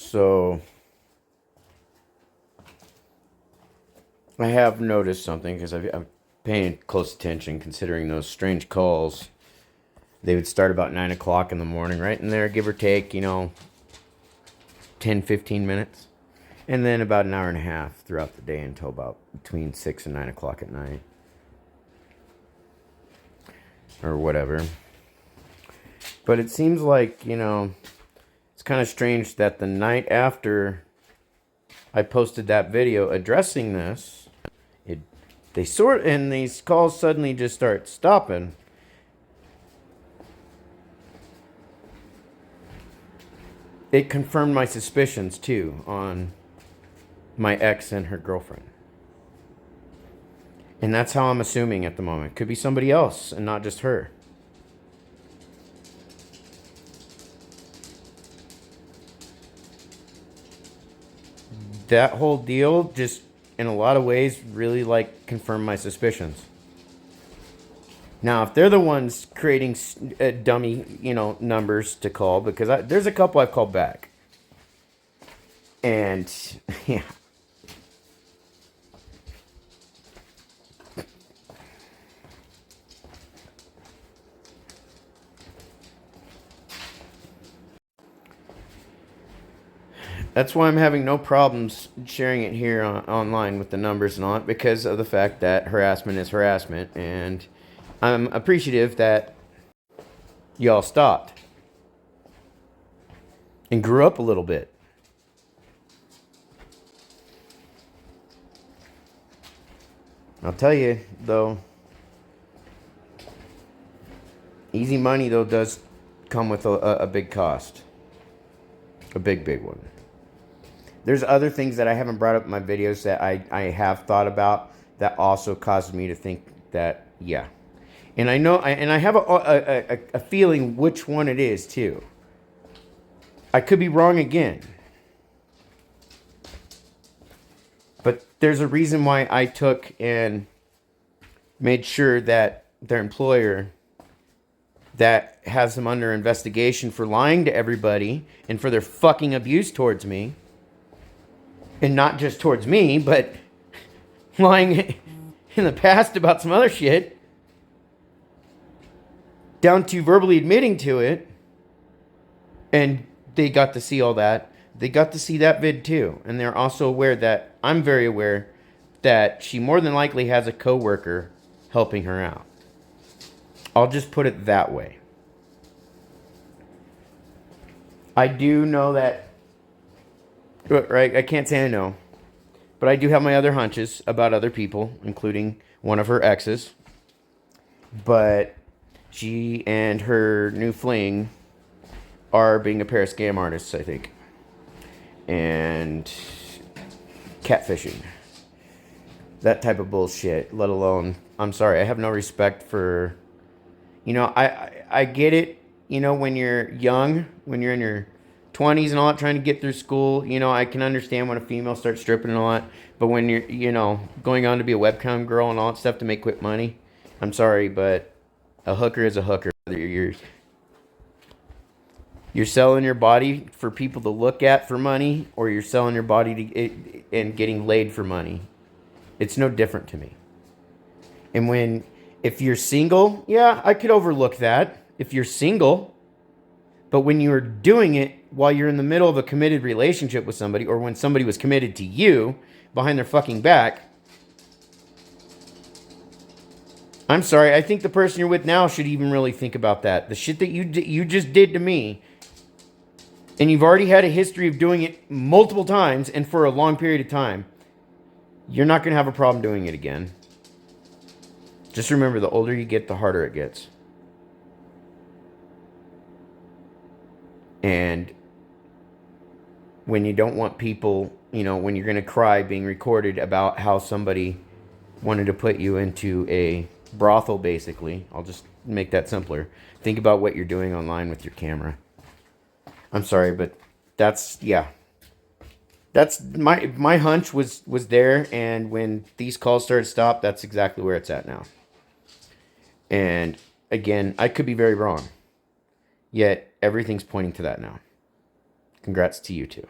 So I have noticed something because I'm paying close attention considering those strange calls. They would start about 9 o'clock in the morning, right in there, give or take, 10, 15 minutes. And then about an hour and a half throughout the day until about between 6 and 9 o'clock at night. Or whatever. But it seems like, it's kind of strange that the night after I posted that video addressing this, and these calls suddenly just start stopping. It confirmed my suspicions too on my ex and her girlfriend. And that's how I'm assuming at the moment. Could be somebody else and not just her. That whole deal just, in a lot of ways, really confirmed my suspicions. Now, if they're the ones creating dummy, numbers to call, because there's a couple I've called back. And, yeah. That's why I'm having no problems sharing it here online with the numbers and all that, because of the fact that harassment is harassment. And I'm appreciative that y'all stopped and grew up a little bit. I'll tell you, though, easy money, though, does come with a big cost. A big one. There's other things that I haven't brought up in my videos that I have thought about that also caused me to think that, yeah. And I know, and I have a feeling which one it is, too. I could be wrong again. But there's a reason why I took and made sure that their employer that has them under investigation for lying to everybody and for their fucking abuse towards me. And not just towards me, but lying in the past about some other shit. Down to verbally admitting to it. And they got to see all that. They got to see that vid too. And they're also aware that, I'm very aware, that she more than likely has a coworker helping her out. I'll just put it that way. I do know that, right, I can't say I know, but I do have my other hunches about other people, including one of her exes. But she and her new fling are being a pair of scam artists, I think. And catfishing. That type of bullshit, let alone, I'm sorry, I have no respect for, I get it, when you're young, when you're in your 20s and all that, trying to get through school, I can understand when a female starts stripping and all that, but when you're, going on to be a webcam girl and all that stuff to make quick money, I'm sorry, but a hooker is a hooker. You're selling your body for people to look at for money, or you're selling your body and getting laid for money. It's no different to me. And if you're single, yeah, I could overlook that. If you're single, but when you're doing it while you're in the middle of a committed relationship with somebody, or when somebody was committed to you behind their fucking back, I'm sorry, I think the person you're with now should even really think about that. The shit that you just did to me, and you've already had a history of doing it multiple times and for a long period of time, you're not going to have a problem doing it again. Just remember, the older you get, the harder it gets. And when you don't want people, when you're going to cry being recorded about how somebody wanted to put you into a brothel, basically, I'll just make that simpler. Think about what you're doing online with your camera. I'm sorry, but that's my hunch was there, and when these calls started to stop, that's exactly where it's at now. And again, I could be very wrong. Yet everything's pointing to that now. Congrats to you two.